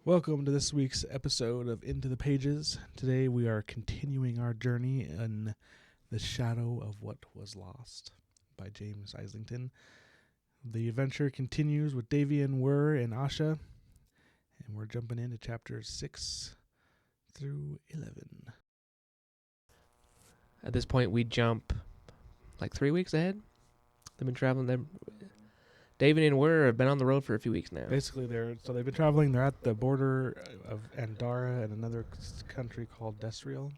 Welcome to this week's episode of Into the Pages. Today we are continuing our journey in The Shadow of What Was Lost by James Islington. The adventure continues with Davian and Wirr and Asha, and we're jumping into chapters 6 through 11. At this point, we jump like 3 weeks ahead. They've been traveling. Davian and Wirr have been on the road for a few weeks now. Basically, they've been traveling. They're at the border of Andara and another country called Desriel.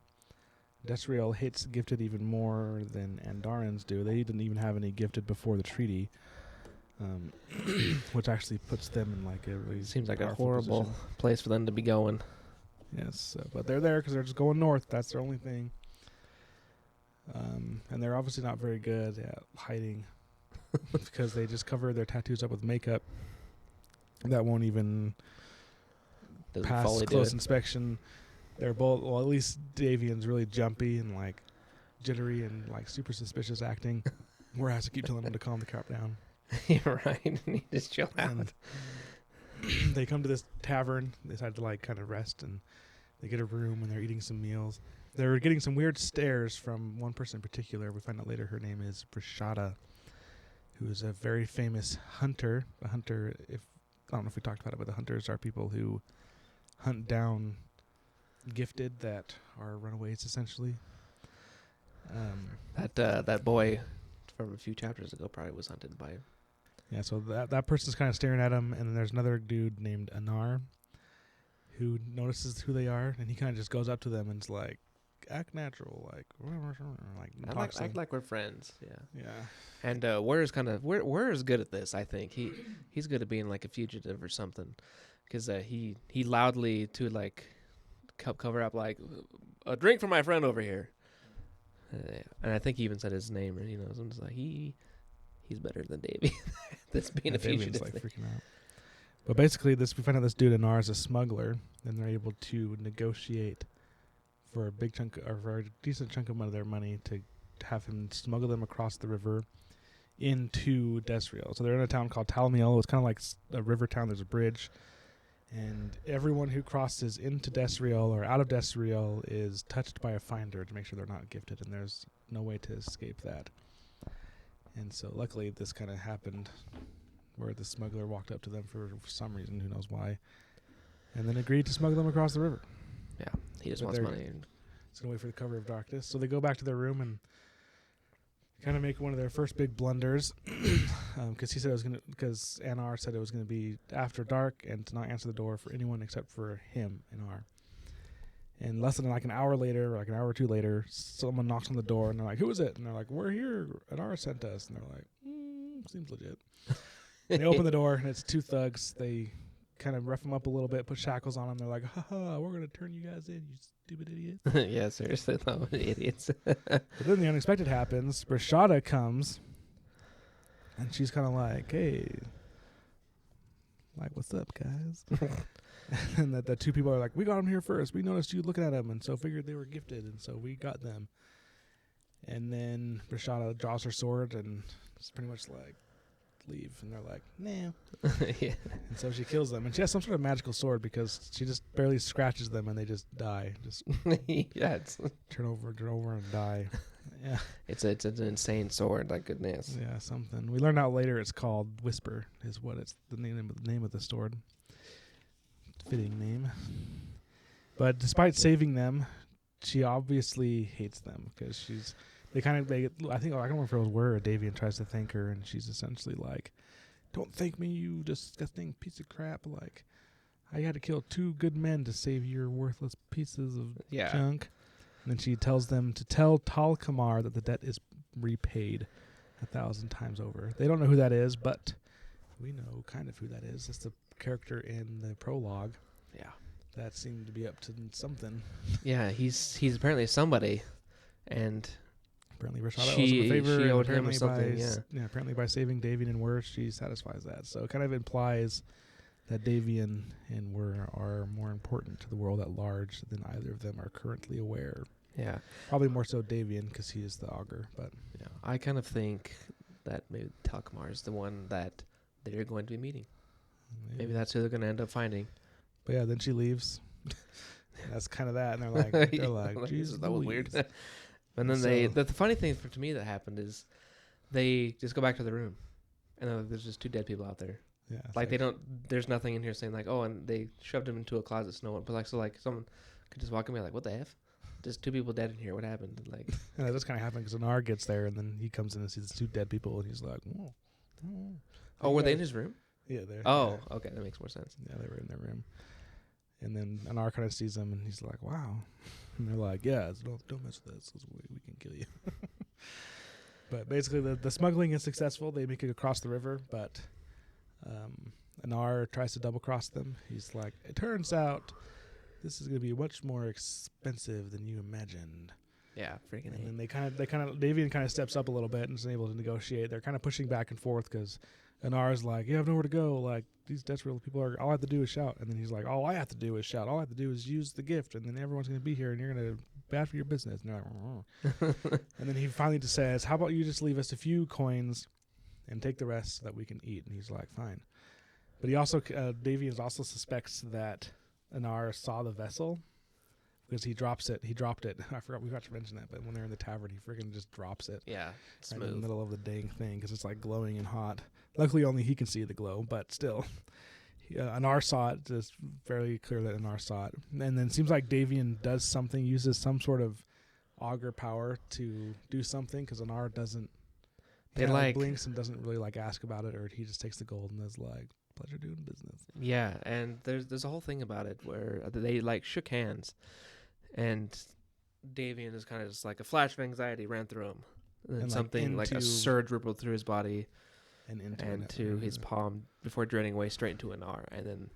Desriel hates Gifted even more than Andarans do. They didn't even have any Gifted before the treaty, which actually puts them in like a really Seems like a powerful horrible position. place for them to be going. Yes, but they're there because they're just going north. That's their only thing. And they're obviously not very good at hiding because they just cover their tattoos up with makeup that won't even Doesn't pass fully do close it. inspection. They're both, well, at least Davian's really jumpy and like jittery and like super suspicious acting. Whereas I keep telling him to calm the crap down. You're right. You just chill out. And they come to this tavern. They decide to like kind of rest, and they get a room and they're eating some meals. They're getting some weird stares from one person in particular. We find out later her name is Brashada, who is a very famous hunter. A hunter, I don't know if we talked about it, but the hunters are people who hunt down Gifted that are runaways, essentially. That boy from a few chapters ago probably was hunted by. Yeah, so that person's kind of staring at him, and then there's another dude named Anar who notices who they are, and he kind of just goes up to them and is like, act natural, like talks to Act them. like we're friends. Yeah. Yeah. And Wirr is good at this. I think he's good at being like a fugitive or something, because he loudly to like cover up like a drink for my friend over here. And I think he even said his name, or so I'm just like he's better than Davy. That's being a Davian's fugitive. like freaking out. But basically, we find out this dude Anar is a smuggler, and they're able to negotiate for a big chunk or for a decent chunk of their money to have him smuggle them across the river into Desriel. So they're in a town called Talmiel. It's kind of like a river town. There's a bridge, and everyone who crosses into Desriel or out of Desriel is touched by a finder to make sure they're not Gifted, and there's no way to escape that. And so luckily this kind of happened where the smuggler walked up to them for some reason, who knows why, and then agreed to smuggle them across the river. Yeah, he just But wants they're- money. And It's going to wait for the cover of darkness. So they go back to their room and kind of make one of their first big blunders, because he said it was going to, because Anar said it was going to be after dark and to not answer the door for anyone except for him, Anar. And less than like an hour later, or like an hour or two later, someone knocks on the door and they're like, "Who is it?" And they're like, "We're here. Anar sent us." And they're like, "Seems legit." They open the door and it's two thugs. They kind of rough him up a little bit, put shackles on him. They're like, "Ha, we're going to turn you guys in, you stupid idiots." yeah, seriously, though, idiots. But then the unexpected happens. Brashada comes, and she's kind of like, "Hey, like, what's up, guys?" And the two people are like, "We got them here first. We noticed you looking at them, and so figured they were Gifted, and so we got them." And then Brashada draws her sword, and it's pretty much like, "Leave." And they're like, "No." Yeah. And so she kills them, and she has some sort of magical sword because she just barely scratches them, and they just die, just Yeah, it's turn over and die. Yeah. it's an insane sword. Like goodness. Yeah, something. We learned out later it's called Whisper, is what it's the name of the sword. Fitting name. But despite saving them, she obviously hates them because I don't remember if it was Wirr or Davian tries to thank her, and she's essentially like, "Don't thank me, you disgusting piece of crap. Like, I had to kill 2 good men to save your worthless pieces of Yeah. junk." And then she tells them to tell Tal Kamar that the debt is repaid 1,000 times over. They don't know who that is, but we know kind of who that is. It's the character in the prologue Yeah. that seemed to be up to something. Yeah, he's apparently somebody, and Apparently Rashada owes She- him a favor. she and owed him apparently something, by, apparently by saving Davian and Wirr, she satisfies that. So it kind of implies that Davian and Wirr are more important to the world at large than either of them are currently aware. yeah, Probably more so Davian because he is the augur, but yeah. I kind of think that maybe Talkamar is the one that they're going to be meeting. Maybe that's who they're going to end up finding. But yeah, then she leaves. That's kind of that, and they're like, Jesus, that was weird. Louise. And then So- the funny thing to me that happened is they just go back to the room, and there's just 2 dead people out there. Yeah, it's Like they don't. There's nothing in here saying like, oh, and they shoved him into a closet. So no one. But like, so like someone could just walk in and be like, what the f? Just 2 people dead in here. What happened? Like, And that does kind of happen because Anar gets there, and then he comes in and sees the 2 dead people, and he's like, "Whoa, oh, were they in his room? Yeah, they're. Oh, okay, that makes more sense. Yeah, they were in their room. And then Anar kind of sees them, and he's like, "Wow," and they're like, "Yeah, don't mess with us, 'cause we can kill you." But basically, the smuggling is successful. They make it across the river, but Anar tries to double cross them. He's like, "It turns out this is going to be much more expensive than you imagined." Yeah, freaking. And then they kind of Davian kind of steps up a little bit and is able to negotiate. They're kind of pushing back and forth because Anar's like, "You have nowhere to go. Like these desperate people are. All I have to do is shout." And then he's like, "All I have to do is shout. All I have to do is use the gift, and then everyone's going to be here, and you're going to bad for your business." And they're like, and then he finally just says, "How about you just leave us a few coins, and take the rest so that we can eat?" And he's like, "Fine." But he also Davian also suspects that Anar saw the vessel. Because he dropped it. I forgot we got to mention that, but when they're in the tavern, he freaking just drops it. Yeah, Right smooth. in the middle of the dang thing because it's like glowing and hot. Luckily, only he can see the glow, but still, Anar saw it. It's fairly clear that Anar saw it. And then it seems like Davian does something, uses some sort of augur power to do something because Anar doesn't. They kinda, like- blinks and doesn't really like ask about it, or he just takes the gold and is like, "Pleasure doing business." Yeah, and there's a whole thing about it where they like shook hands, and Davian is kind of just like a flash of anxiety ran through him, and then And, like, something like a into- surge rippled through his body And into and it. to his palm before draining away straight into Anar, and then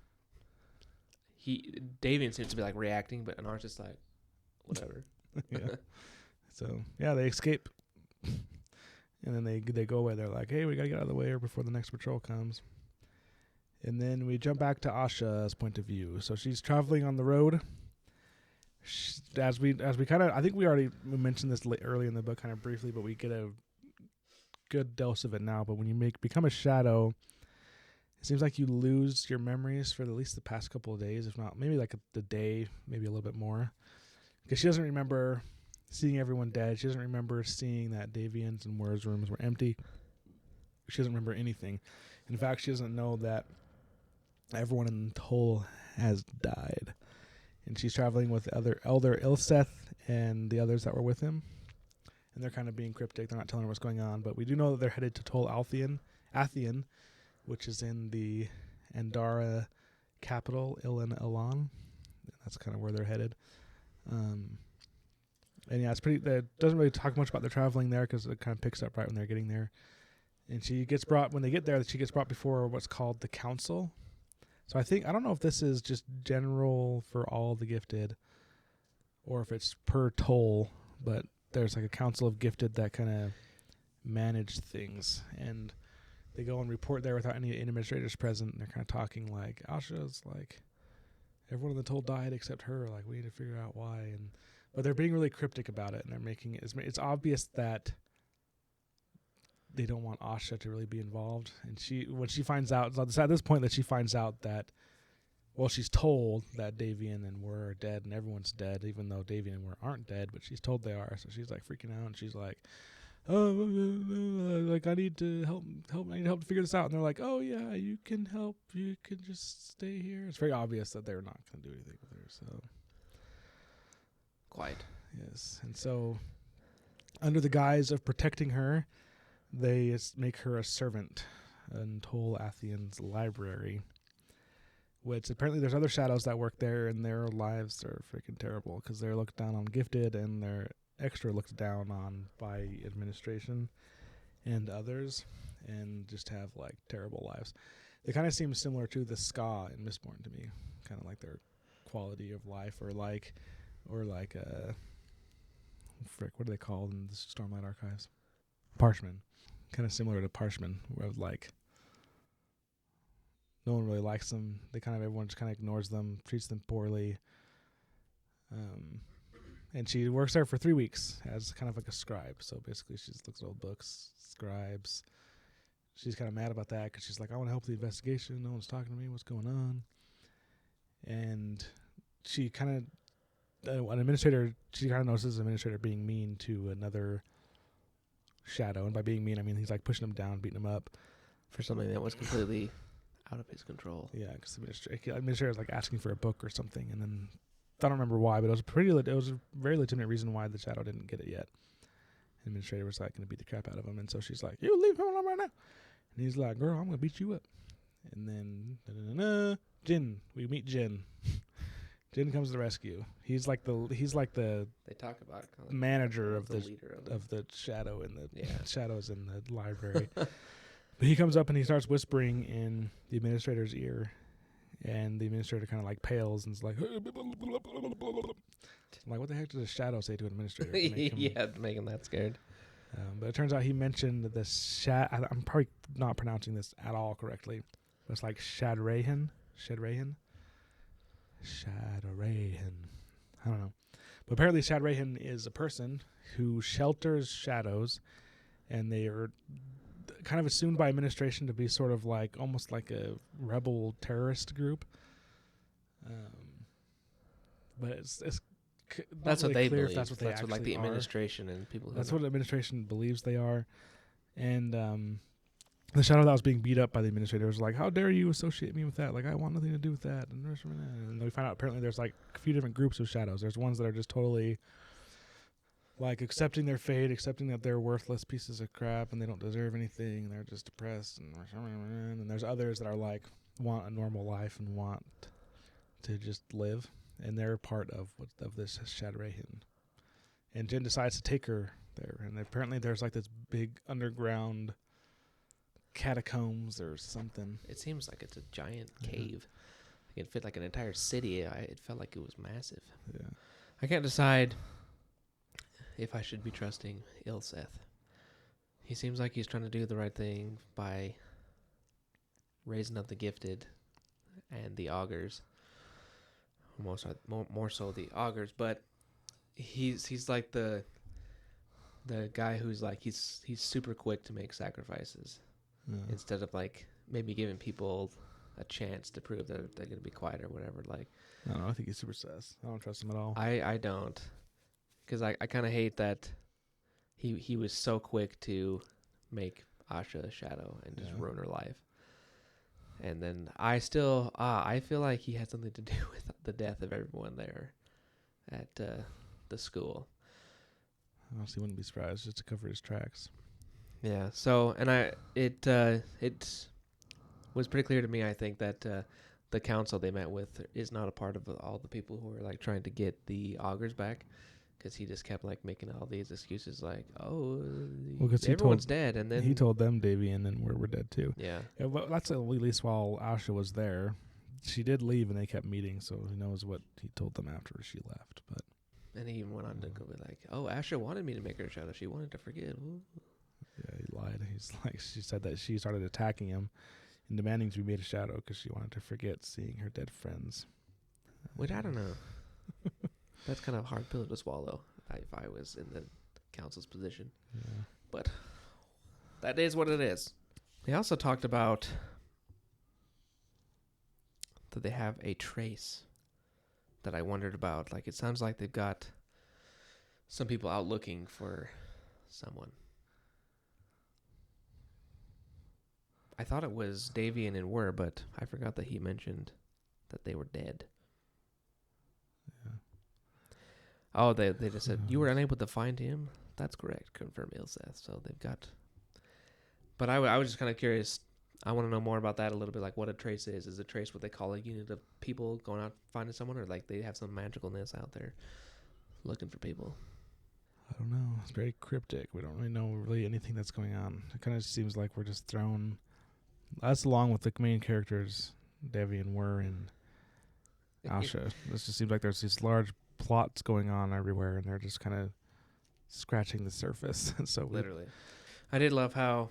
Davian seems to be like reacting, but Anar's just like, whatever. Yeah. So yeah, they escape, and then they go away. They're like, "Hey, we gotta get out of the way before the next patrol comes." And then we jump back to Asha's point of view. So she's traveling on the road. As we kind of, I think we already mentioned this early in the book, kind of briefly, but we get a good dose of it now. But when you become a shadow, it seems like you lose your memories for at least the past couple of days, if not maybe like the day, maybe a little bit more, because she doesn't remember seeing everyone dead. She doesn't remember seeing that Davian's and Wirr's rooms were empty. She doesn't remember anything. In fact, she doesn't know that everyone in Toll has died. And she's traveling with Elder Ilseth and the others that were with him. And they're kind of being cryptic. They're not telling her what's going on. But we do know that they're headed to Toll Athian, which is in the Andara capital, Ilan Elan. That's kind of where they're headed. And yeah, it's pretty. It doesn't really talk much about their traveling there because it kind of picks up right when they're getting there. And she gets brought, when they get there, she gets brought before what's called the council. So I don't know if this is just general for all the gifted or if it's per toll, but there's like a council of gifted that kind of manage things. And they go and report there without any administrators present. And they're kind of talking like, Asha's like, everyone in the toll died except her. Like, we need to figure out why. But they're being really cryptic about it. And they're making it, it's obvious that they don't want Asha to really be involved. And when she finds out, it's at this point that she finds out that, well, she's told that Davian and Wirr are dead and everyone's dead, even though Davian and Wirr aren't dead, but she's told they are. So she's like freaking out and she's like, "Oh, like I need to help. I need help to figure this out." And they're like, "Oh yeah, you can help. You can just stay here." It's very obvious that they're not going to do anything with her. So Quite. yes, and so under the guise of protecting her, they make her a servant in Toll Athian's library, which apparently there's other shadows that work there, and their lives are freaking terrible because they're looked down on gifted, and they're extra looked down on by administration and others, and just have like terrible lives. They kind of seem similar to the Ska in Mistborn to me, kind of like their quality of life, or like what are they called in the Stormlight Archives? Parshmen. Kind of similar to Parshmen, where like no one really likes them. Everyone just kind of ignores them, treats them poorly. And she works there for 3 weeks as kind of like a scribe. So basically, she just looks at old books, scribes. She's kind of mad about that because she's like, "I want to help the investigation. No one's talking to me. What's going on?" and she kind of an administrator. She kind of notices an administrator being mean to another shadow, and by being mean, I mean he's like pushing him down, beating him up For something that was completely out of his control. Yeah, because the administrator was like asking for a book or something, and then I don't remember why, but it was a very legitimate reason why the shadow didn't get it yet. The administrator was like going to beat the crap out of him, and so she's like, "You leave him alone right now," and he's like, "Girl, I'm going to beat you up." And then Jin, we meet Jin. Jin comes to the rescue. He's like the They talk about it, kind of manager of the the leader of the shadow in the Yeah. shadows in the library. But he comes up and he starts whispering in the administrator's ear, and the administrator kind of like pales and is like, I'm like, what the heck does a shadow say to an administrator? To make him- Yeah, making that scared. But it turns out he mentioned the I'm probably not pronouncing this at all correctly. But it's like Shadrahan. I don't know. But apparently Shadrahan is a person who shelters shadows, and they are kind of assumed by administration to be sort of like almost like a rebel terrorist group. But it's That's not what really they clear believe. if that's what they actually like the are. administration and people. Who That's know. what the administration believes they are. And the shadow that was being beat up by the administrator was like, "How dare you associate me with that? Like, I want nothing to do with that." And we find out apparently there's like a few different groups of shadows. There's ones that are just totally like accepting their fate, accepting that they're worthless pieces of crap and they don't deserve anything. And they're just depressed. And there's others that are like want a normal life and want to just live. And they're part of this Shadrahan. And Jin decides to take her there. And apparently there's like this big underground catacombs or something. It seems like it's a giant cave. It fit like an entire city. It felt like it was massive. Yeah. I can't decide if I should be trusting Ilseth. He seems like he's trying to do the right thing by raising up the gifted and the augurs. More so the augurs, but he's like the guy who's like he's super quick to make sacrifices instead of like maybe giving people a chance to prove that they're going to be quiet or whatever. Like, I don't know. I think he's super sus. I don't trust him at all. I don't, because I kind of hate that he was so quick to make Asha a shadow and just ruin her life. And then I feel like he had something to do with the death of everyone there at the school. I honestly wouldn't be surprised just to cover his tracks. Yeah. So, and it was pretty clear to me, I think, that the council they met with is not a part of all the people who are like trying to get the augurs back, because he just kept like making all these excuses, like, oh, everyone's dead, and then he told them Davian and Wirr were dead too. Yeah. Well, that's at least while Asha was there. She did leave, and they kept meeting, so who knows what he told them after she left. But and he even went on to go be like, oh, Asha wanted me to make her a shadow. She wanted to forget. Ooh. yeah, he lied. He's like, she said that she started attacking him and demanding to be made a shadow because she wanted to forget seeing her dead friends. Which I don't know. That's kind of a hard pill to swallow if I was in the council's position. Yeah. But that is what it is. They also talked about that they have a trace that I wondered about. Like, it sounds like they've got some people out looking for someone. I thought it was Davian and Wirr, but I forgot that he mentioned that they were dead. Yeah. Oh, they just said, you were unable to find him? That's correct, confirmed Ilseth. So they've got... But I was just kind of curious. I want to know more about that a little bit, like what a trace is. Is a trace what they call a unit of people going out finding someone, or like they have some magicalness out there looking for people? I don't know. It's very cryptic. We don't really know anything that's going on. It kind of seems like we're just thrown... Us along with the main characters, Davian, Wirr, and Asha. This just seems like there's these large plots going on everywhere, and they're just kind of scratching the surface. So Literally. I did love how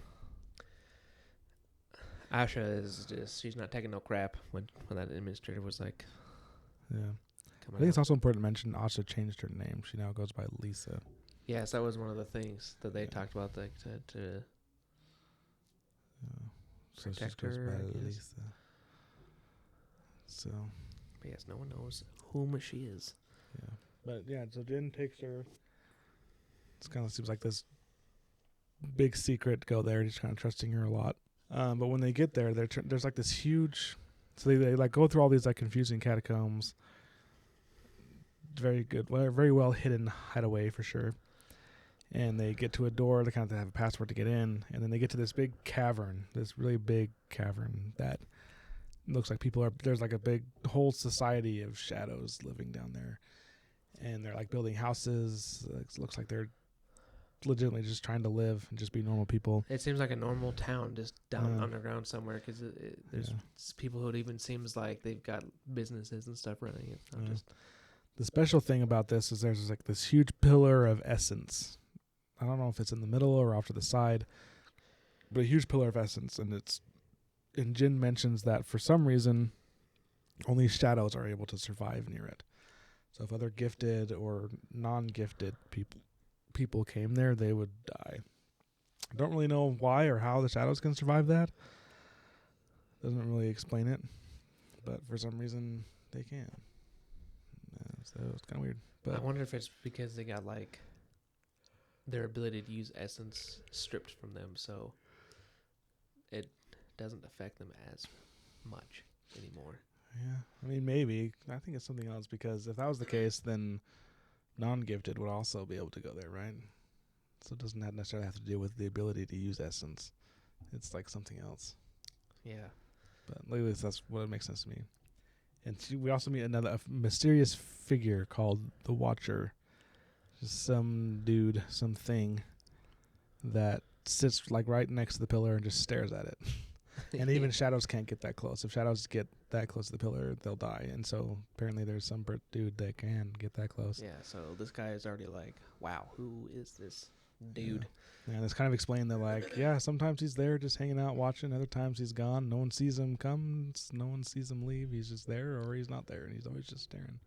Asha is just, she's not taking no crap when that administrator was like, yeah. I coming think it's out. also important to mention Asha changed her name. She now goes by Lisa. Yes, that was one of the things that they talked about, like to So she protect just goes her, by I guess. Lisa. So But yes, no one knows whom she is. Yeah. But yeah, so Jin takes her. It kind of seems like this big secret to go there. He's kind of trusting her a lot. But when they get there, there's like this huge. So they like go through all these like confusing catacombs. Very good, very well hidden hideaway for sure. And they get to a door. They kind of have a password to get in, and then they get to this big cavern. This really big cavern that looks like people are. There's like a big whole society of shadows living down there, and they're like building houses. It looks like they're legitimately just trying to live and just be normal people. It seems like a normal town just down underground somewhere, because there's people who it even seems like they've got businesses and stuff running. It's not just. The special thing about this is there's like this huge pillar of essence. I don't know if it's in the middle or off to the side, but a huge pillar of essence, and Jin mentions that for some reason only shadows are able to survive near it. So if other gifted or non-gifted people came there, they would die. I don't really know why or how the shadows can survive that. Doesn't really explain it, but for some reason they can. So it's kind of weird. But I wonder if it's because they got like their ability to use essence stripped from them, so it doesn't affect them as much anymore. Yeah, I mean, maybe. I think it's something else, because if that was the case, then non-gifted would also be able to go there, right? So it doesn't necessarily have to do with the ability to use essence. It's like something else. Yeah. But at least that's what it makes sense to me. And we also meet a mysterious figure called the Watcher. Just some dude, some thing that sits like right next to the pillar and just stares at it. And even shadows can't get that close. If shadows get that close to the pillar, they'll die. And so apparently there's some dude that can get that close. Yeah, so this guy is already like, wow, who is this dude? Yeah, and it's kind of explained that, like, yeah, sometimes he's there just hanging out watching. Other times he's gone. No one sees him come. No one sees him leave. He's just there, or he's not there, and he's always just staring.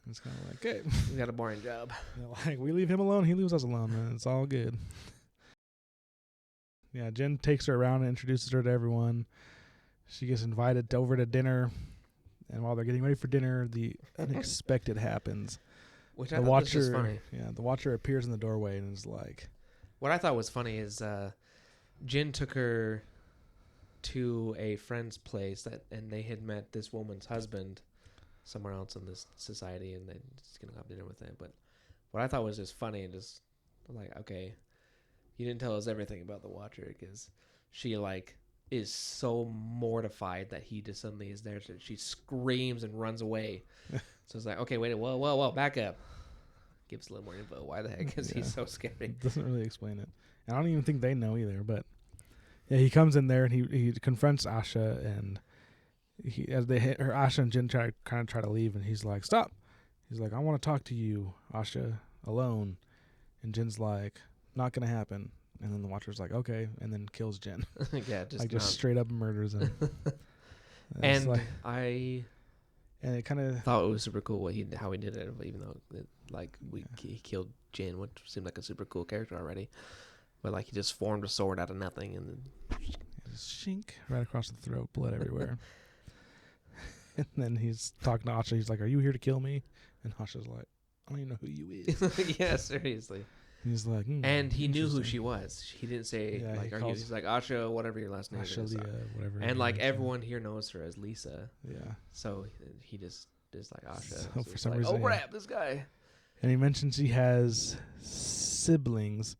And it's kind of like, okay. He's got a boring job. Like, we leave him alone, he leaves us alone, man. It's all good. Yeah, Jen takes her around and introduces her to everyone. She gets invited over to dinner, and while they're getting ready for dinner, the unexpected happens. Which I thought was just funny. Yeah, the Watcher appears in the doorway and is like... What I thought was funny is Jin took her to a friend's place, and they had met this woman's husband somewhere else in this society, and they're just going to have dinner with him. But what I thought was just funny, and just like, okay, you didn't tell us everything about the Watcher, because she like is so mortified that he just suddenly is there. So she screams and runs away. So it's like, okay, wait, whoa, back up. Give us a little more info. Why the heck is he so scary? Doesn't really explain it. And I don't even think they know either. But yeah, he comes in there and he confronts Asha, and Asha and Jin try to leave, and he's like, stop. He's like, I want to talk to you, Asha, alone. And Jin's like, not gonna happen. And then the Watcher's like, okay, and then kills Jin. Yeah, just straight up murders him. And and it kind of thought it was super cool how he did it, even though he killed Jin, which seemed like a super cool character already. But like he just formed a sword out of nothing, and then shink right across the throat, blood everywhere. And then he's talking to Asha. He's like, "Are you here to kill me?" And Asha's like, "I don't even know who you is." Yeah, seriously. He's like, and he knew who she was. He didn't say like, "Are you?" He's like, "Asha, whatever your last name Asha is." Leah, whatever. And like everyone here knows her as Lisa. Yeah. So he just is like Asha. So for some reason, oh crap, this guy. And he mentions he has siblings.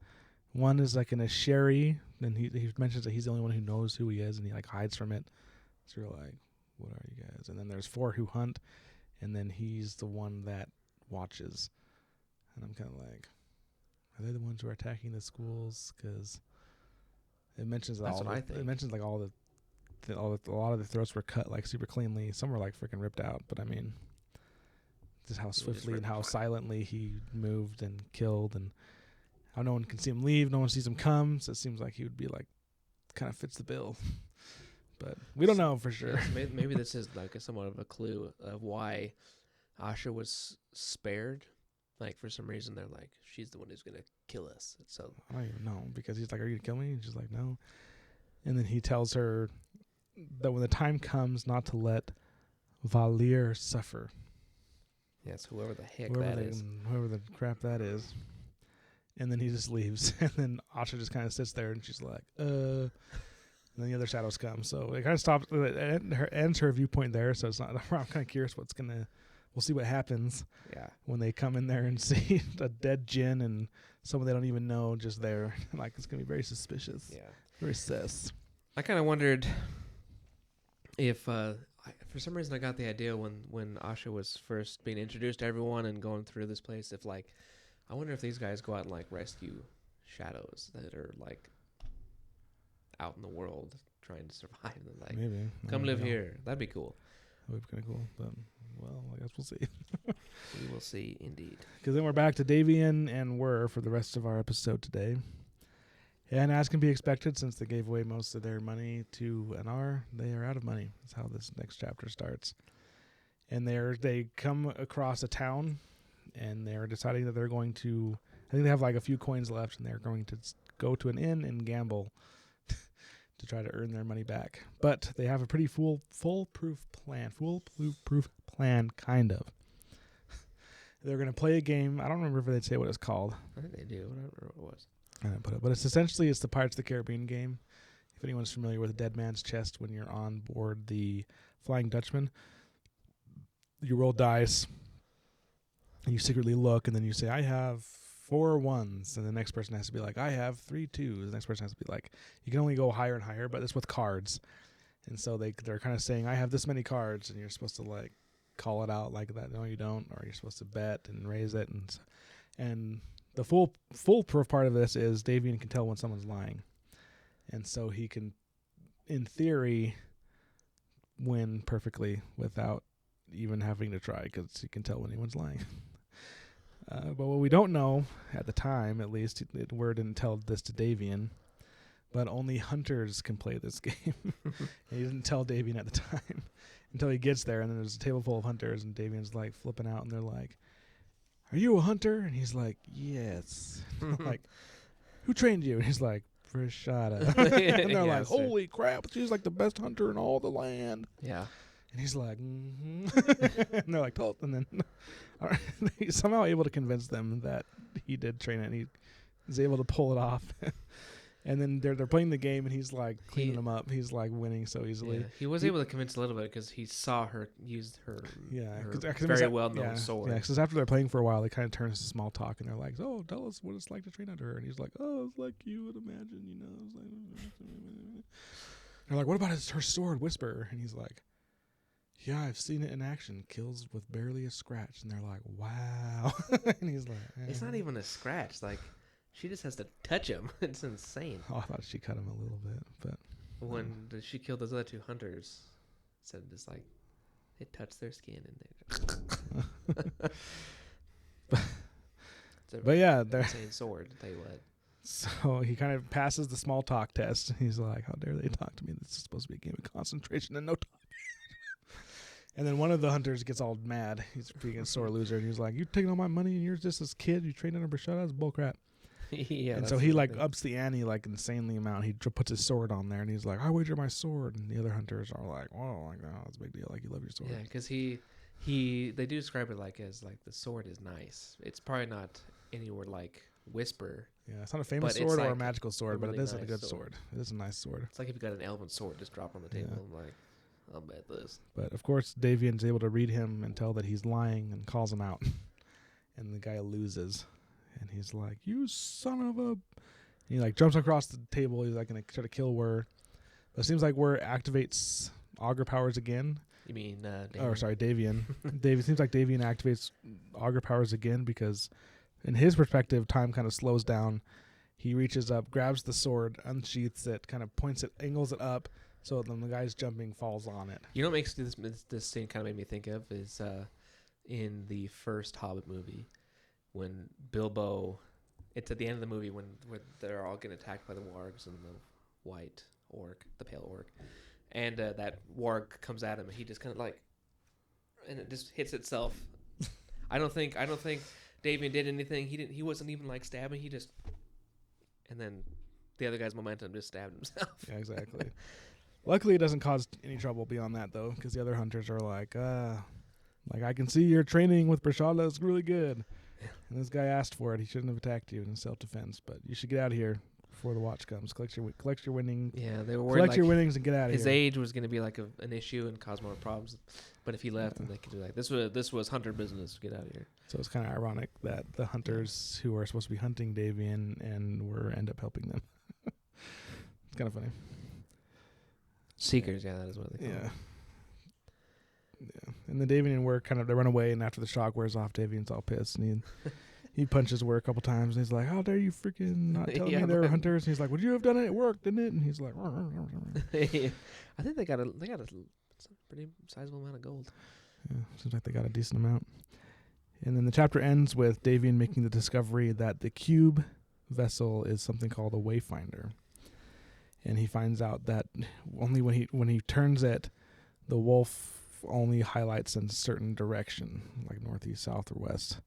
One is like in a sherry. Then he mentions that he's the only one who knows who he is, and he like hides from it. So you're like, what are you guys? And then there's 4 who hunt, and then he's the one that watches. And I'm kind of like, are they the ones who are attacking the schools? Because it mentions that's what I think. It mentions like a lot of the throats were cut like super cleanly. Some were like freaking ripped out. But I mean, just how swiftly and how silently he moved and killed, and how no one can see him leave, no one sees him come. So it seems like he would be like, kind of fits the bill. But we don't know for sure. Yeah, maybe this is like somewhat of a clue of why Asha was spared. Like, for some reason, they're like, she's the one who's going to kill us. So I don't even know, because he's like, are you going to kill me? And she's like, no. And then he tells her that when the time comes not to let Valir suffer. Yes, whoever the heck that is. Whoever the crap that is. And then he just leaves. And then Asha just kind of sits there and she's like, And then the other shadows come. So it kind of stops. It ends her viewpoint there. So it's not. I'm kind of curious we'll see what happens. Yeah. When they come in there and see a dead Jinn and someone they don't even know just there. Like, it's going to be very suspicious. Yeah. Very sus. I kind of wondered if, for some reason, I got the idea when Asha was first being introduced to everyone and going through this place, if, like, I wonder if these guys go out and, like, rescue shadows that are, like, out in the world trying to survive. And, like, maybe. come live here. That'd be cool. That would be kind of cool. But, well, I guess we'll see. We will see, indeed. Because then we're back to Davian and Wirr for the rest of our episode today. And as can be expected, since they gave away most of their money to Anar, they are out of money. That's how this next chapter starts. And they come across a town, and they're deciding that they're going to, I think they have like a few coins left, and they're going to go to an inn and gamble to try to earn their money back. But they have a pretty foolproof plan, kind of. They're going to play a game. I don't remember if they'd say what it's called. I think they do. I don't remember what it was. I didn't put it, but it's the Pirates of the Caribbean game. If anyone's familiar with Dead Man's Chest, when you're on board the Flying Dutchman, you roll dice, and you secretly look, and then you say, I have 4 1s, and the next person has to be like, I have 3 2s. The next person has to be like, you can only go higher and higher, but it's with cards. And so they're kind of saying, I have this many cards, and you're supposed to like call it out like that. No, you don't. Or you're supposed to bet and raise it. And the foolproof part of this is Davian can tell when someone's lying. And so he can, in theory, win perfectly without even having to try, because he can tell when anyone's lying. But what we don't know, at the time at least, Wirr didn't tell this to Davian, but only hunters can play this game. And he didn't tell Davian at the time until he gets there, and then there's a table full of hunters, and Davian's like flipping out, and they're like, are you a hunter? And he's like, yes. Like, who trained you? And he's like, Prashada. And they're like, holy crap, she's like the best hunter in all the land. Yeah. And he's like, and they're like, oh, and then he's somehow able to convince them that he did train it, and he is able to pull it off. And then they're playing the game, and he's like cleaning them up. He's like winning so easily. Yeah. He was able to convince a little bit because he saw her use her, her very well-known sword. Yeah, because after they're playing for a while, they kind of turn to small talk, and they're like, oh, tell us what it's like to train under her. And he's like, oh, it's like you would imagine, you know. It's like, they're like, what about her sword, Whisper? And he's like, yeah, I've seen it in action. Kills with barely a scratch. And they're like, wow. And he's like, it's not even a scratch. Like, she just has to touch him. It's insane. Oh, I thought she cut him a little bit, but when she killed those other 2 hunters, said just like it touched their skin and they. But yeah, they're insane sword. I'll tell you what. So he kind of passes the small talk test. He's like, how dare they talk to me? This is supposed to be a game of concentration and no talk. And then one of the hunters gets all mad. He's being a sore loser, and he's like, "You taking all my money, and you're just this kid. You trained under Brashada? That's bullcrap." Yeah. And so he like ups the ante like insanely amount. He puts his sword on there, and he's like, "I wager my sword." And the other hunters are like, "Oh, like, no, that's a big deal. Like, you love your sword." Yeah, because they do describe it like as like the sword is nice. It's probably not anywhere like Whisper. Yeah, it's not a famous sword or a magical sword, but it is a good sword. It is a nice sword. It's like if you got an elven sword just drop on the table. Yeah. I'm like, I'll bet this. But of course, Davian's able to read him and tell that he's lying and calls him out. And the guy loses. And he's like, "You son of a..." And he like jumps across the table. He's like going to try to kill Wirr. But it seems like Wirr activates augur powers again. You mean Davian? Oh, sorry, Davian. It seems like Davian activates augur powers again because in his perspective, time kind of slows down. He reaches up, grabs the sword, unsheaths it, kind of points it, angles it up, so then the guy's jumping falls on it. You know what makes this scene kind of made me think of is in the first Hobbit movie when Bilbo, it's at the end of the movie when they're all getting attacked by the wargs and the white orc, the pale orc, and that warg comes at him and he just kind of like, and it just hits itself. I don't think Davian did anything. He wasn't even like stabbing. He just, and then the other guy's momentum just stabbed himself. Yeah, exactly. Luckily, it doesn't cause any trouble beyond that, though, because the other hunters are like, I can see your training with Brashada is really good. And this guy asked for it. He shouldn't have attacked you in self-defense, but you should get out of here before the watch comes. Collect your winning. Yeah, they were worried Collect like your winnings and get out of his here. age was going to be like an issue and cause more problems. But if he left, then they could do like this was hunter business. Get out of here. So it's kind of ironic that the hunters who are supposed to be hunting Davian and Wirr end up helping them. It's kind of funny. Seekers, yeah, that is what they call Yeah. them. Yeah. And then Davian and Wirr they run away, and after the shock wears off, Davian's all pissed, and he punches Wirr a couple times, and he's like, "How dare you freaking not tell me they were hunters?" And he's like, "Would you have done it? It worked, didn't it?" And he's like, I think they got a pretty sizable amount of gold. Yeah, seems like they got a decent amount. And then the chapter ends with Davian making the discovery that the cube vessel is something called a wayfinder. And he finds out that only when he turns it, the wolf only highlights in a certain direction, like northeast, south, or west.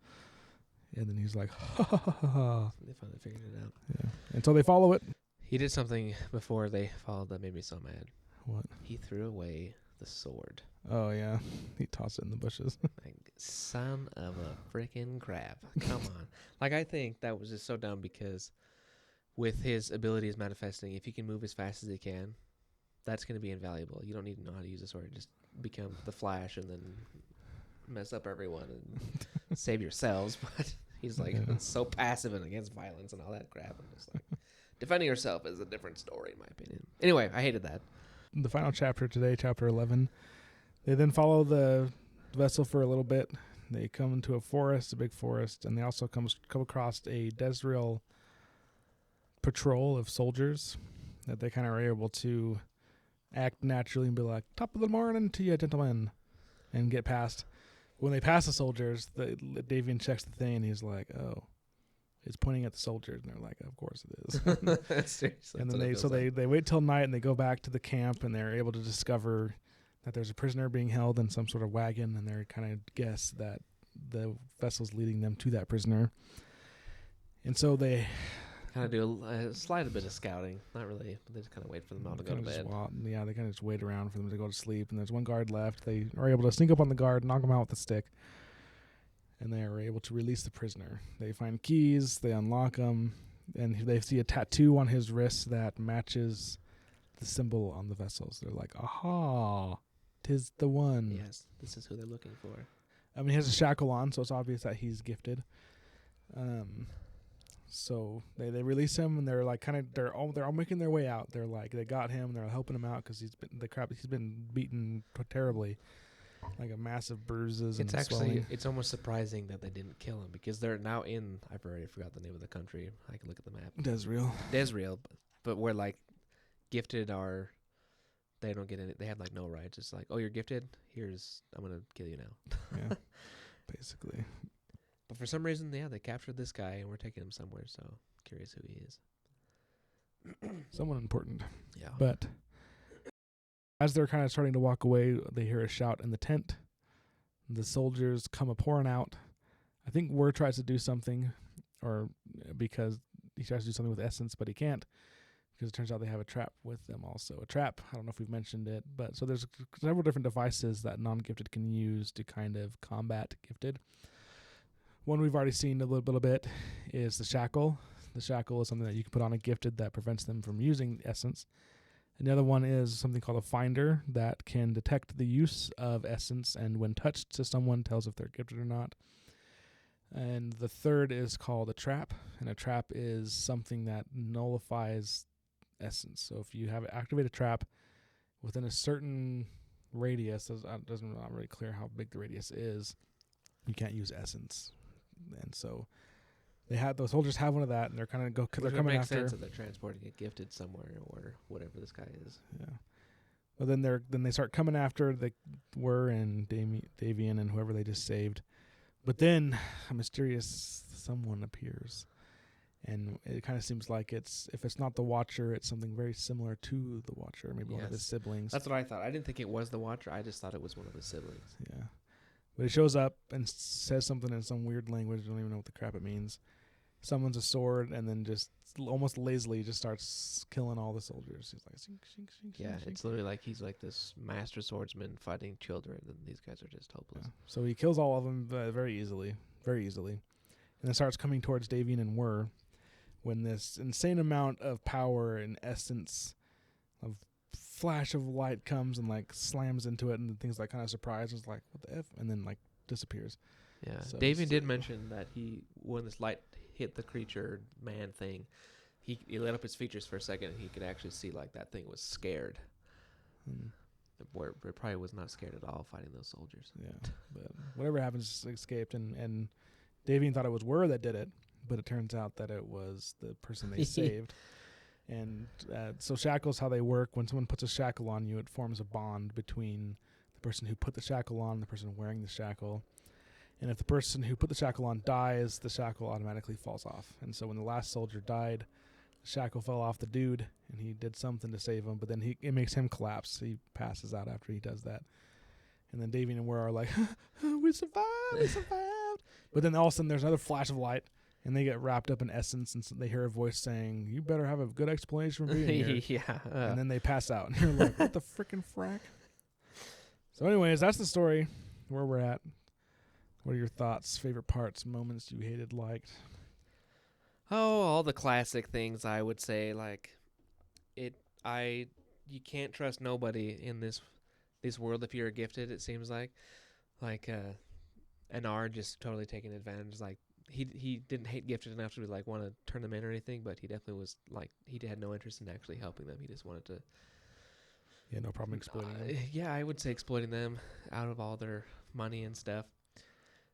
And then he's like, ha ha ha ha. They finally figured it out. Yeah. And so they follow it. He did something before they followed that made me so mad. What? He threw away the sword. Oh, yeah. He tossed it in the bushes. Like, son of a freaking crap. Come on. Like, I think that was just so dumb because with his abilities manifesting, if he can move as fast as he can, that's going to be invaluable. You don't need to know how to use a sword. Just become the Flash and then mess up everyone and save yourselves. But he's like so passive and against violence and all that crap. I'm just like, defending yourself is a different story, in my opinion. Anyway, I hated that. The final chapter today, chapter 11, they then follow the vessel for a little bit. They come into a forest, a big forest, and they also come across a Desriel patrol of soldiers that they kind of are able to act naturally and be like, "Top of the morning to you, gentlemen," and get past. When they pass the soldiers, Davian checks the thing, and he's like, "Oh, it's pointing at the soldiers," and they're like, "Of course it is." Seriously, and then they wait till night, and they go back to the camp, and they're able to discover that there's a prisoner being held in some sort of wagon, and they kind of guess that the vessel's leading them to that prisoner. And so they kind of do a slight bit of scouting. Not really, but they just kind of wait for them all to go to bed. They kind of just wait around for them to go to sleep, and there's one guard left. They are able to sneak up on the guard, knock him out with a stick, and they are able to release the prisoner. They find keys, they unlock them, and they see a tattoo on his wrist that matches the symbol on the vessels. They're like, "Aha, 'tis the one." Yes, this is who they're looking for. I mean, he has a shackle on, so it's obvious that he's gifted. So they release him, and they're like they're all making their way out. They're like they got him, and they're helping him out because he's been beaten terribly, like a massive bruises. It's and swelling. it's almost surprising that they didn't kill him because they're now in. I've already forgot the name of the country. I can look at the map. Desriel, but where like gifted are. They don't get any. They have like no rights. It's like, oh, you're gifted. I'm gonna kill you now. Yeah, basically. But for some reason, they captured this guy and we're taking him somewhere. So curious who he is. Someone important. Yeah. But as they're kind of starting to walk away, they hear a shout in the tent. The soldiers come pouring out. I think Wirr tries to do something, or because he tries to do something with essence, but he can't. Because it turns out they have a trap with them also. A trap, I don't know if we've mentioned it, but so there's several different devices that non-gifted can use to kind of combat gifted. One we've already seen a little bit is the shackle. The shackle is something that you can put on a gifted that prevents them from using essence. And the other one is something called a finder that can detect the use of essence and when touched to someone tells if they're gifted or not. And the third is called a trap, and a trap is something that nullifies essence. So if you activate a trap within a certain radius, doesn't not really clear how big the radius is, you can't use essence. And so those soldiers have one of that, and they're kind of they're coming after. Sense that they're transporting it gifted somewhere or whatever this guy is. Yeah. Well, then they start coming after the Wirr and Davian and whoever they just saved. But then a mysterious someone appears. And it kind of seems like if it's not the Watcher, it's something very similar to the Watcher, maybe one of his siblings. That's what I thought. I didn't think it was the Watcher. I just thought it was one of his siblings. Yeah. But he shows up and says something in some weird language. I don't even know what the crap it means. summons a sword, and then just almost lazily just starts killing all the soldiers. He's like, shink, shink, shink, Yeah, shink, it's literally like he's like this master swordsman fighting children, and these guys are just hopeless. Yeah. So he kills all of them very easily, and then starts coming towards Davian and Wirr when this insane amount of power and essence of flash of light comes and like slams into it, and things like kind of surprises, like what the f, and then like disappears. Yeah, So Davian did mention that when this light hit the creature man thing, he lit up his features for a second, and he could actually see like that thing was scared. Where it probably was not scared at all fighting those soldiers. Yeah, but whatever happens, escaped, and Davian thought it was Wirr that did it, but it turns out that it was the person they saved. And so shackles, how they work, when someone puts a shackle on you, it forms a bond between the person who put the shackle on and the person wearing the shackle. And if the person who put the shackle on dies, the shackle automatically falls off. And so when the last soldier died, the shackle fell off the dude, and he did something to save him, but then it makes him collapse. He passes out after he does that. And then Davian and Wirr are like, we survived. But then all of a sudden there's another flash of light, and they get wrapped up in essence, and so they hear a voice saying, you better have a good explanation for being here. Yeah. And then they pass out, and you're like, what the frickin' frack? So anyways, that's the story, where we're at. What are your thoughts, favorite parts, moments you hated, liked? Oh, all the classic things, I would say. Like, you can't trust nobody in this world if you're gifted, it seems like. Like, Anar just totally taking advantage. Like, he didn't hate gifted enough to like want to turn them in or anything, but he definitely was like, he had no interest in actually helping them. He just wanted to. Yeah, no problem exploiting them. Yeah, I would say exploiting them out of all their money and stuff.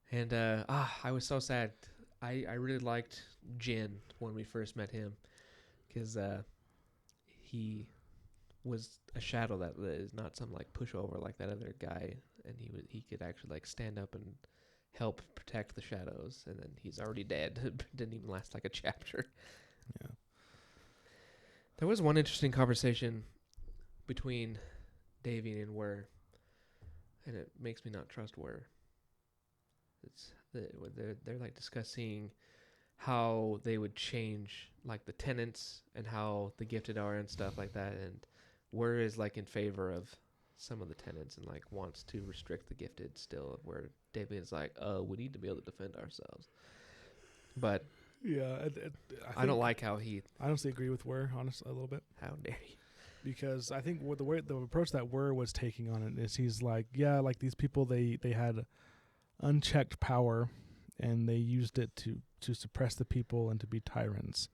And I was so sad. I really liked Jin when we first met him, because he was a shadow that is not some like pushover like that other guy, and he could actually like stand up and help protect the shadows. And then he's already dead. It didn't even last like a chapter. Yeah. There was one interesting conversation between Davian and Wirr, and it makes me not trust Wirr. They're like discussing how they would change like the tenants and how the gifted are and stuff like that, and Wirr is like in favor of some of the tenants and like wants to restrict the gifted still, where Davian's like, we need to be able to defend ourselves. But yeah, I don't like how he. I honestly agree with Wirr, honestly, a little bit. How dare you? Because I think the approach that Wirr was taking on it is he's like, yeah, like these people, they had unchecked power, and they used it to suppress the people and to be tyrants.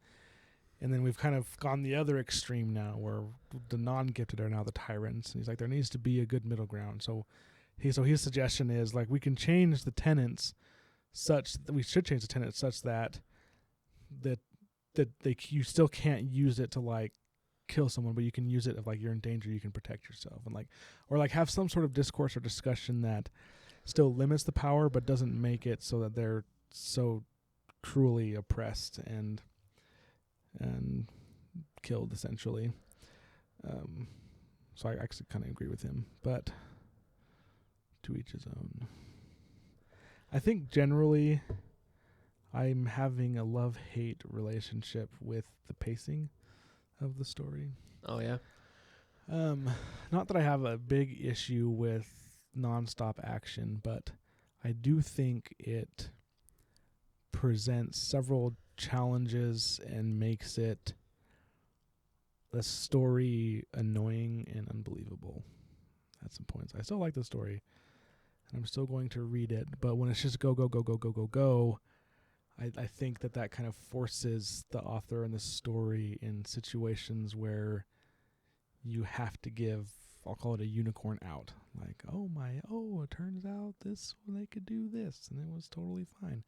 And then we've kind of gone the other extreme now, where the non-gifted are now the tyrants. And he's like, there needs to be a good middle ground. So his suggestion is like, we can change the tenants such that you still can't use it to like kill someone, but you can use it if like you're in danger, you can protect yourself, and like, or like have some sort of discourse or discussion that still limits the power but doesn't make it so that they're so cruelly oppressed and killed essentially. So I actually kind of agree with him, but to each his own. I think generally I'm having a love-hate relationship with the pacing of the story. Oh yeah. Not that I have a big issue with nonstop action, but I do think it presents several challenges and makes it the story annoying and unbelievable at some points. I still like the story, and I'm still going to read it, but when it's just go, I think that kind of forces the author and the story in situations where you have to give, I'll call it a unicorn out. Like, it turns out they could do this, and it was totally fine.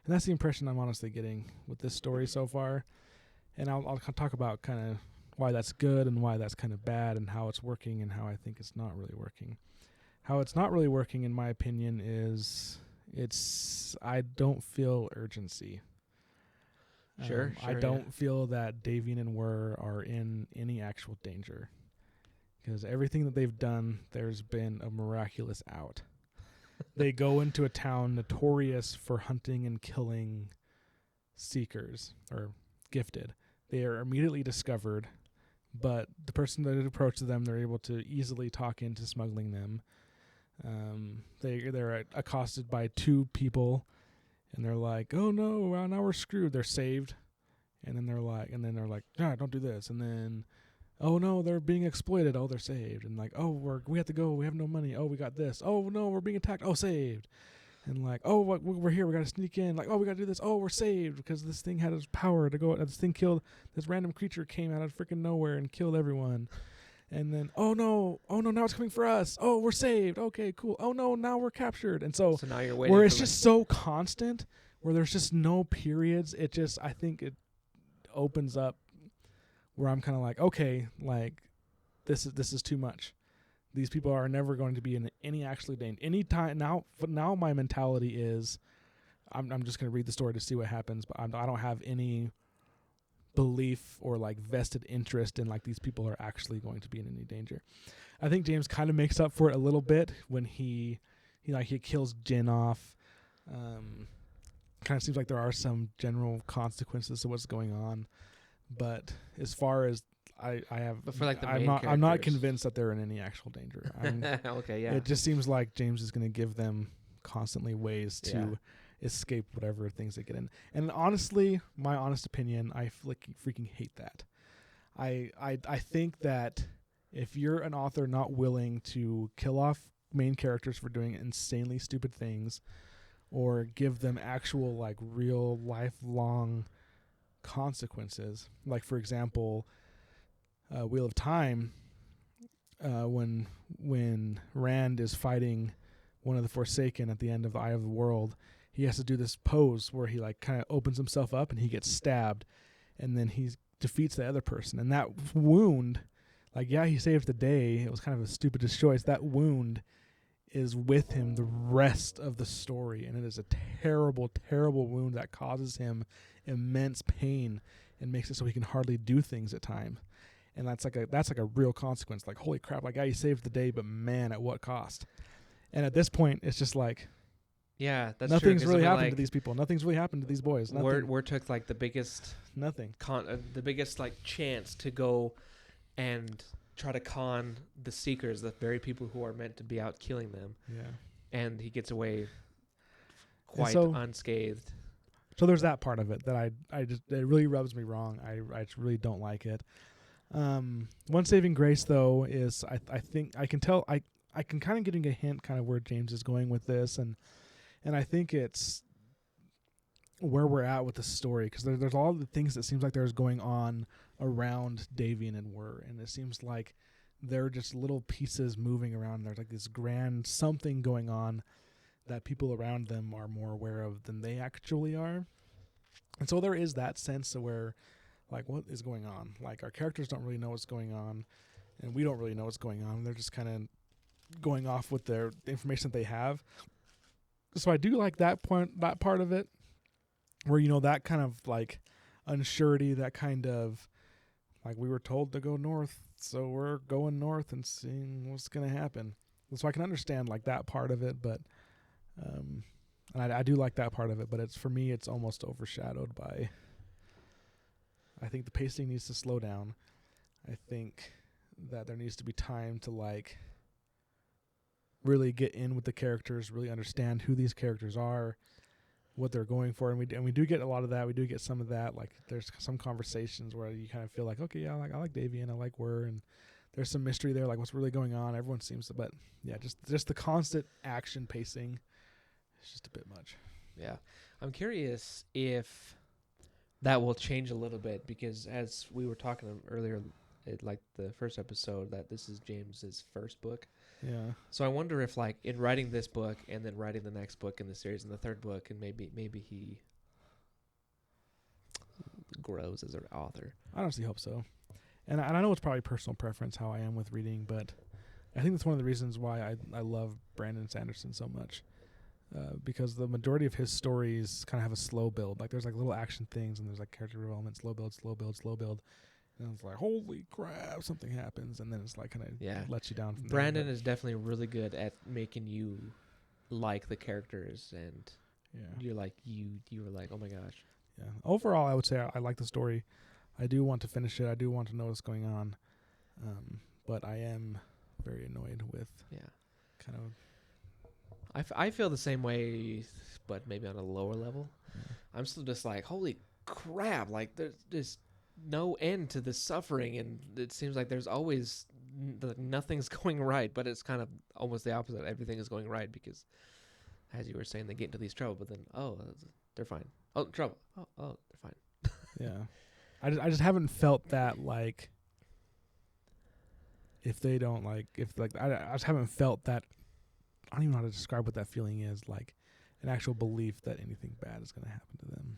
And that's the impression I'm honestly getting with this story so far. And I'll talk about kind of why that's good and why that's kind of bad, and how it's working and how I think it's not really working. How it's not really working, in my opinion, is I don't feel urgency. Sure. I don't feel that Davian and Wirr are in any actual danger, because everything that they've done, there's been a miraculous out. They go into a town notorious for hunting and killing seekers or gifted. They are immediately discovered, but the person that approaches them, they're able to easily talk into smuggling them. They're accosted by two people, and they're like, "Oh no, well, now we're screwed." They're saved, and then they're like, "Ah, don't do this." And then, "Oh no, they're being exploited." Oh, they're saved, and like, "Oh, we have to go. We have no money. Oh, we got this. Oh no, we're being attacked. Oh, saved." And like, "Oh, we're here. We got to sneak in." Like, "Oh, we got to do this. Oh, we're saved because this thing had its power to go. This thing killed this random creature came out of freaking nowhere and killed everyone." And then, "Oh no, now it's coming for us. Oh, we're saved. Okay, cool. Oh no, now we're captured." And so So now you're waiting. where it's just so constant, where there's just no periods. I think it opens up where I'm kind of like, okay, like this is too much. These people are never going to be in any actually danger. Any time now. Now my mentality is, I'm just going to read the story to see what happens, but I don't have any belief or like vested interest in like these people are actually going to be in any danger. I think James kind of makes up for it a little bit when he kills Jin off. Kind of seems like there are some general consequences to what's going on, but as far as But for like the I'm main not characters. convinced that they're in any actual danger. Okay, yeah. It just seems like James is going to give them constantly ways to Yeah. escape whatever things they get in. And honestly, my honest opinion, I freaking hate that. I think that if you're an author not willing to kill off main characters for doing insanely stupid things, or give them actual like real lifelong consequences, like for example, Wheel of Time, when Rand is fighting one of the Forsaken at the end of the Eye of the World, he has to do this pose where he like kind of opens himself up and he gets stabbed, and then he defeats the other person. And that wound, like, yeah, he saved the day. It was kind of a stupidest choice. That wound is with him the rest of the story, and it is a terrible, terrible wound that causes him immense pain and makes it so he can hardly do things at times. And that's like a real consequence. Like, holy crap! Like, yeah, he saved the day, but man, at what cost? And at this point, it's just like, Yeah, that's nothing's true. 'Cause really I mean, happened to like, these people. Nothing's really happened to these boys. Nothing. We're took like the biggest Nothing. the biggest like chance to go and try to con the Seekers, the very people who are meant to be out killing them, Yeah. and he gets away quite so- unscathed. So there's that part of it that I just, it really rubs me wrong. I just really don't like it. One saving grace though is I think I can tell I can kind of getting a hint kind of where James is going with this, and I think it's where we're at with the story, because there's all the things that seems like there's going on around Davian and Wirr, and it seems like they're just little pieces moving around. There's like this grand something going on that people around them are more aware of than they actually are. And so there is that sense of where, like, what is going on? Like, our characters don't really know what's going on, and we don't really know what's going on. They're just kind of going off with the information that they have. So I do like that part of it, where, you know, that kind of like unsurety, that kind of like, we were told to go north, so we're going north and seeing what's going to happen. So I can understand like that part of it, but and I do like that part of it, but it's, for me, it's almost overshadowed by, I think the pacing needs to slow down. I think that there needs to be time to like really get in with the characters, really understand who these characters are, what they're going for, and we do get a lot of that. We do get some of that. Like, there's some conversations where you kind of feel like, okay, yeah, I like Davian, I like Wirr, and there's some mystery there, like what's really going on. Everyone seems to, but yeah, just the constant action pacing is just a bit much. Yeah, I'm curious if that will change a little bit, because as we were talking earlier, like the first episode, that this is James's first book. Yeah. So I wonder if, like, in writing this book and then writing the next book in the series and the third book, and maybe he grows as an author. I honestly hope so. And I know it's probably personal preference how I am with reading, but I think that's one of the reasons why I love Brandon Sanderson so much. Because the majority of his stories kind of have a slow build. Like, there's like little action things, and there's like character development, slow build, slow build, slow build. And it's like, holy crap, something happens, and then it's like kind of lets you down from Brandon there. is definitely really good at making you like the characters, and Yeah. you're like, you were like, oh my gosh. Yeah. Overall, I would say I like the story. I do want to finish it. I do want to know what's going on. But I am very annoyed with kind of. I feel the same way, but maybe on a lower level. Yeah. I'm still just like, holy crap! Like there's just no end to this suffering, and it seems like there's always nothing's going right. But it's kind of almost the opposite. Everything is going right because, as you were saying, they get into these trouble, but then they're fine. Oh, trouble. Oh, they're fine. Yeah. I just haven't felt that like. If they don't I just haven't felt that. I don't even know how to describe what that feeling is, like an actual belief that anything bad is going to happen to them.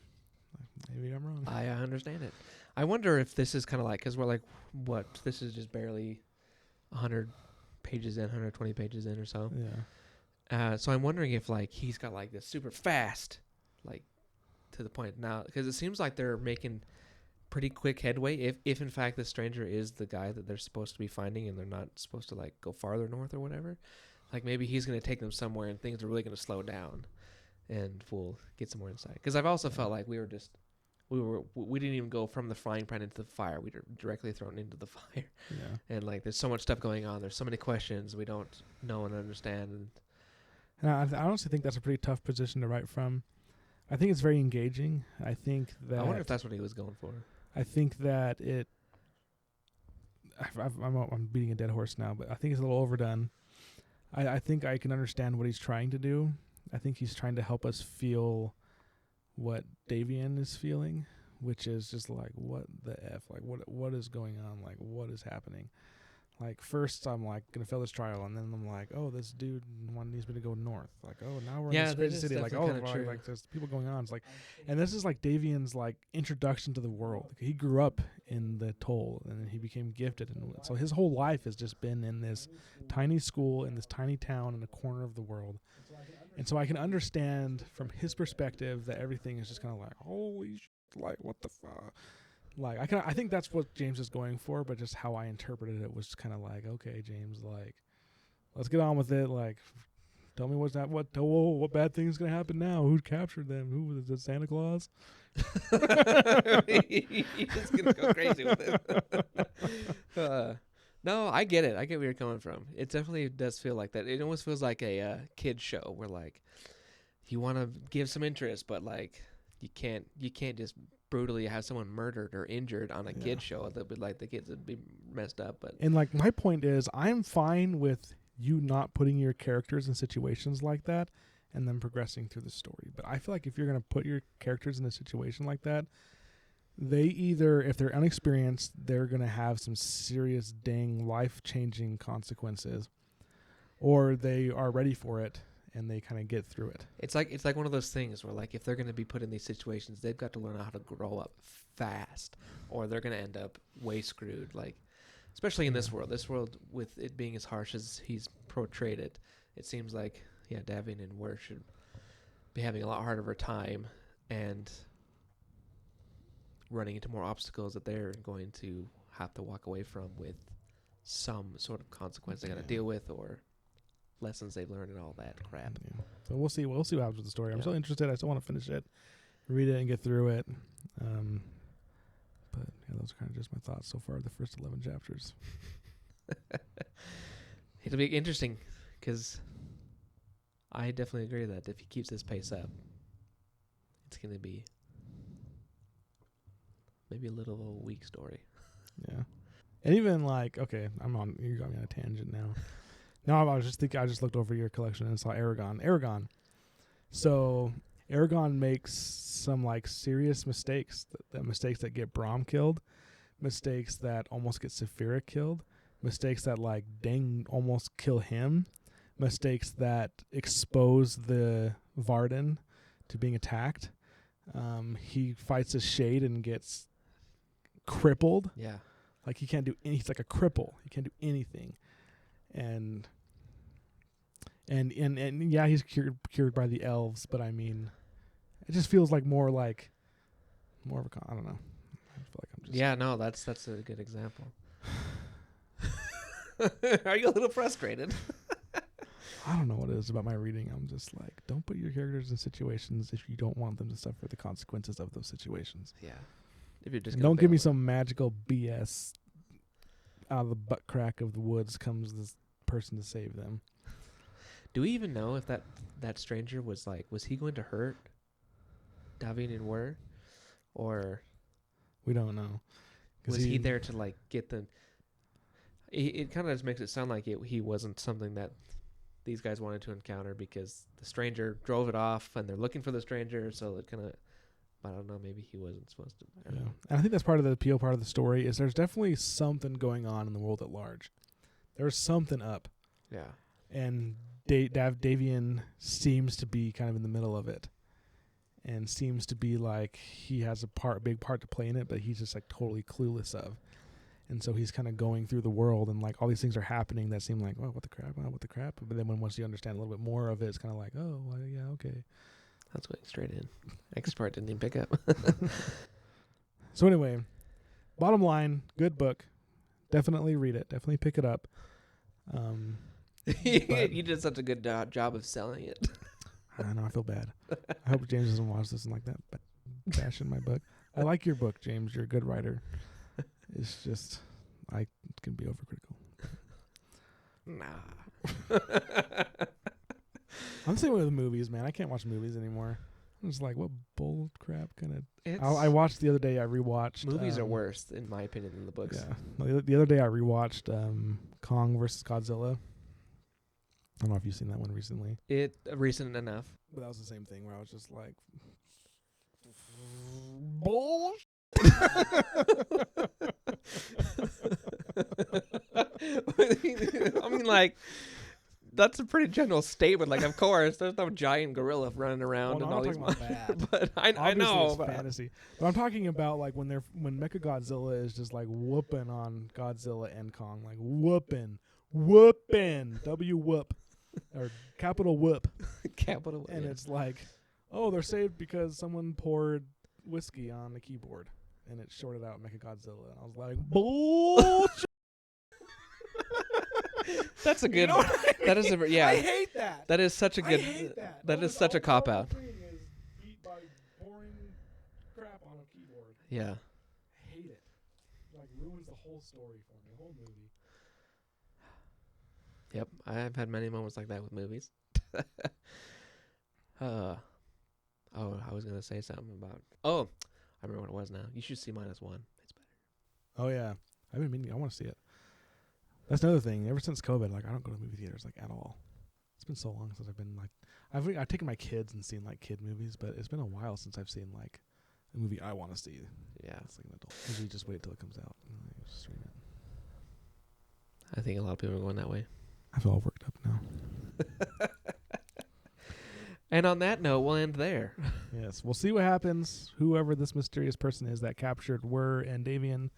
Like, maybe I'm wrong. I understand it. I wonder if this is kind of like, because we're like, what? This is just barely 100 pages in, 120 pages in or so. Yeah. So I'm wondering if like he's got like this super fast, like to the point now, because it seems like they're making pretty quick headway. If in fact the stranger is the guy that they're supposed to be finding, and they're not supposed to like go farther north or whatever, like maybe he's going to take them somewhere and things are really going to slow down, and we'll get some more insight. Because I've also felt like we didn't even go from the frying pan into the fire. We were directly thrown into the fire. Yeah. And like there's so much stuff going on. There's so many questions we don't know and understand. And I honestly think that's a pretty tough position to write from. I think it's very engaging. I think that. I wonder if that's what he was going for. I think that it. I'm beating a dead horse now, but I think it's a little overdone. I think I can understand what he's trying to do. I think he's trying to help us feel what Davian is feeling, which is just like, what the F? Like, what is going on? Like, what is happening? Like, first I'm like going to fail this trial, and then I'm like, oh, this dude needs me to go north. Like, oh, now we're in this crazy city. Like, oh, like there's people going on. It's like, and this is like Davian's like introduction to the world. Like, he grew up in the toll, and then he became gifted, and so his whole life has just been in this tiny school in this tiny town in a corner of the world. And so I can understand from his perspective that everything is just kind of like, holy shit, like, what the fuck? Like, I think that's what James is going for, but just how I interpreted it was kind of like, okay, James, like, let's get on with it. Like, tell me what bad thing's going to happen now? Who captured them? Who was it, Santa Claus? He's going to go crazy with it. No, I get it. I get where you're coming from. It definitely does feel like that. It almost feels like a kid show where, like, you want to give some interest, but, like, you can't just brutally have someone murdered or injured on a kid show. That would, like, the kids would be messed up. But and like, my point is, I'm fine with you not putting your characters in situations like that and then progressing through the story. But I feel like if you're going to put your characters in a situation like that, they either, if they're unexperienced, they're going to have some serious dang life-changing consequences, or they are ready for it and they kind of get through it. It's like one of those things where, like, if they're going to be put in these situations, they've got to learn how to grow up fast, or they're going to end up way screwed. Like, especially in this world with it being as harsh as he's portrayed it, it seems like Davian and Wirr should be having a lot harder of a time and running into more obstacles that they're going to have to walk away from with some sort of consequence they got to deal with, or lessons they've learned and all that crap. Yeah. So we'll see what happens with the story. I'm so interested. I still want to finish it, read it, and get through it. But those are kind of just my thoughts so far. The first 11 chapters. It'll be interesting because I definitely agree that if he keeps this pace up, it's going to be maybe a little of a weak story. Yeah. And even like, okay, you got me on a tangent now. Now I just looked over your collection and saw Aragon. So Aragon makes some like serious mistakes, mistakes that get Brom killed, mistakes that almost get Saphira killed, mistakes that like almost kill him, mistakes that expose the Varden to being attacked. He fights a shade and gets crippled. Yeah. Like he can't do he's like a cripple. He can't do anything. And yeah, he's cured by the elves, but I mean, it just feels like more of a I don't know. I feel like I'm just that's a good example. Are you a little frustrated? I don't know what it is about my reading. I'm just like, don't put your characters in situations if you don't want them to suffer the consequences of those situations. Yeah. If you're just And gonna don't give bail me them. some magical BS. Out of the butt crack of the woods comes this person to save them. Do we even know if that stranger was he going to hurt Davian and Wirr, or We don't know. was he there to like get them? It kind of just makes it sound like he wasn't something that these guys wanted to encounter because the stranger drove it off and they're looking for the stranger. So it kind of, I don't know, maybe he wasn't supposed to. I don't know. And I think that's part of the appeal part of the story is there's definitely something going on in the world at large. There's something up. Yeah. And Davian seems to be kind of in the middle of it. And seems to be like he has a big part to play in it, but he's just like totally clueless of. And so he's kind of going through the world and like all these things are happening that seem like, oh, what the crap, oh, what the crap. But then once you understand a little bit more of it, it's kind of like, oh, well, yeah, okay. That's going straight in. Next part didn't even pick up. So anyway, bottom line, good book. Definitely read it. Definitely pick it up. You did such a good job of selling it. I don't know. I feel bad. I hope James doesn't watch this and like that. But bashing my book. I like your book, James. You're a good writer. It's just I can be overcritical. Nah. I'm the same way with movies, man. I can't watch movies anymore. I'm just like, what bull crap kind of. I I watched the other day. I rewatched. Movies are worse, in my opinion, than the books. Yeah. The other day I rewatched Kong versus Godzilla. I don't know if you've seen that one recently. Recent enough. But that was the same thing where I was just like, bull. I mean, like, that's a pretty general statement. Like, of course, there's no giant gorilla running around and all these. But I know. It's fantasy. But I'm talking about like when Mechagodzilla is just like whooping on Godzilla and Kong, like whooping, W whoop, or capital whoop, Capital. and it's like, oh, they're saved because someone poured whiskey on the keyboard and it shorted out Mechagodzilla. And I was like, bullshit. That's a good. You know what I mean? That is a I hate that. That is such a good. I hate that. That is such a cop out. Is beat by pouring crap on a keyboard. Yeah. I hate it. Like ruins the whole story for me, the whole movie. Yep, I've had many moments like that with movies. I was gonna say something about. Oh, I remember what it was now. You should see -1. It's better. Oh yeah, I've been meaning. I want to see it. That's another thing. Ever since COVID, like I don't go to movie theaters like at all. It's been so long since I've been like, I've taken my kids and seen like kid movies, but it's been a while since I've seen like a movie I want to see. Yeah, it's like an adult. Usually just wait till it comes out and like, stream it. I think a lot of people are going that way. I feel all worked up now. And on that note, we'll end there. Yes, we'll see what happens. Whoever this mysterious person is that captured Wirr and Davian,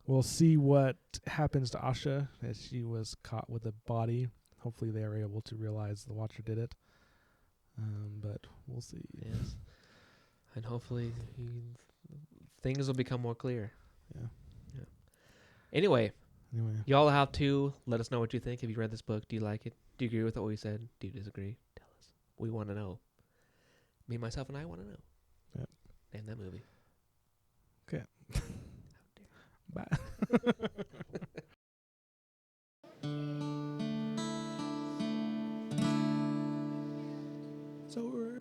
we'll see what happens to Asha as she was caught with a body. Hopefully they are able to realize the Watcher did it. But we'll see. Yes. And hopefully things will become more clear. Yeah. Anyway, y'all have to let us know what you think. Have you read this book? Do you like it? Do you agree with what we said? Do you disagree? Tell us. We want to know. Me, myself, and I want to know. Yep. Name that movie. Okay. Bye. It's over.